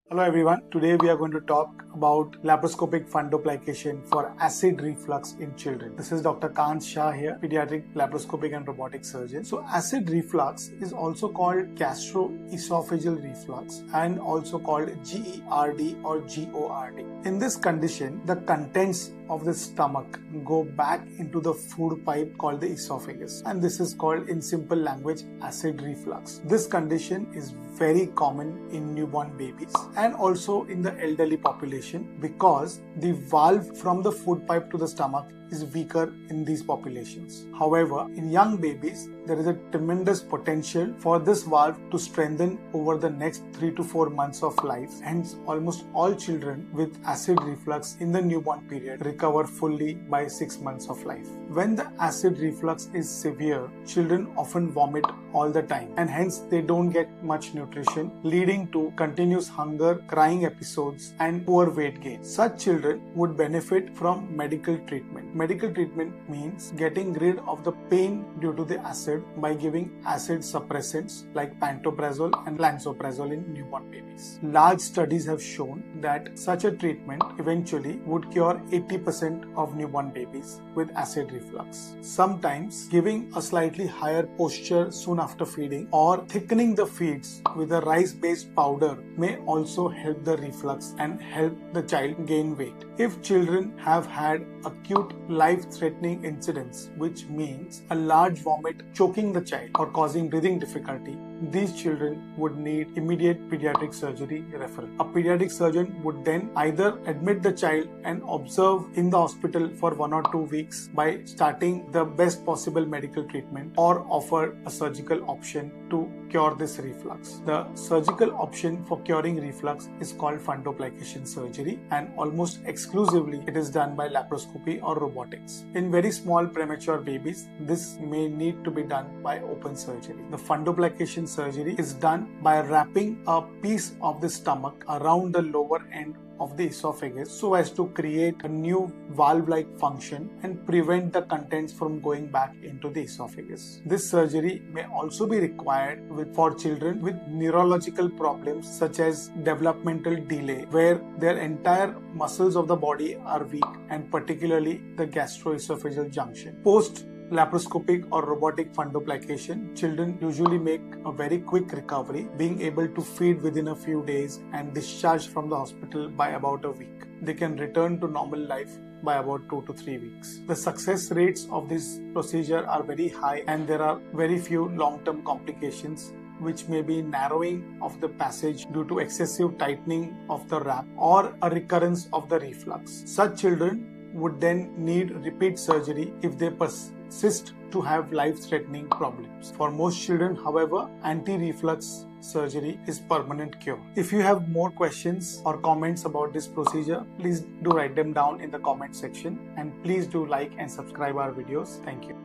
Hello everyone, today we are going to talk about laparoscopic fundoplication for acid reflux in children. This is Dr. Kant Shah here, pediatric laparoscopic and robotic surgeon. So acid reflux is also called gastroesophageal reflux and also called GERD or GORD. In this condition, the contents of the stomach go back into the food pipe called the esophagus, and this is called in simple language acid reflux. This condition is very common in newborn babies and also in the elderly population because the valve from the food pipe to the stomach is weaker in these populations. However, in young babies, there is a tremendous potential for this valve to strengthen over the next 3 to 4 months of life. Hence, almost all children with acid reflux in the newborn period recover fully by 6 months of life. When the acid reflux is severe, children often vomit all the time and hence they don't get much nutrition, leading to continuous hunger, crying episodes and poor weight gain. Such children would benefit from medical treatment. Medical treatment means getting rid of the pain due to the acid by giving acid suppressants like pantoprazole and lansoprazole in newborn babies. Large studies have shown that such a treatment eventually would cure 80% of newborn babies with acid reflux. Sometimes giving a slightly higher posture soon after feeding or thickening the feeds with a rice-based powder may also help the reflux and help the child gain weight. If children have had acute life-threatening incidents, which means a large vomit choking the child or causing breathing difficulty, these children would need immediate pediatric surgery referral. A pediatric surgeon would then either admit the child and observe in the hospital for 1 or 2 weeks by starting the best possible medical treatment or offer a surgical option to cure this reflux. The surgical option for curing reflux is called fundoplication surgery, and almost exclusively it is done by laparoscopy or robotics. In very small premature babies, this may need to be done by open surgery. The fundoplication surgery is done by wrapping a piece of the stomach around the lower end of the esophagus so as to create a new valve-like function and prevent the contents from going back into the esophagus. This surgery may also be required for children with neurological problems such as developmental delay, where their entire muscles of the body are weak, and particularly the gastroesophageal junction. Post laparoscopic or robotic fundoplication, children usually make a very quick recovery, being able to feed within a few days and discharged from the hospital by about a week. They can return to normal life by about 2 to 3 weeks. The success rates of this procedure are very high and there are very few long-term complications, which may be narrowing of the passage due to excessive tightening of the wrap or a recurrence of the reflux. Such children would then need repeat surgery if they persist to have life-threatening problems. For most children, however, anti-reflux surgery is permanent cure. If you have more questions or comments about this procedure, please do write them down in the comment section, and please do like and subscribe our videos. Thank you.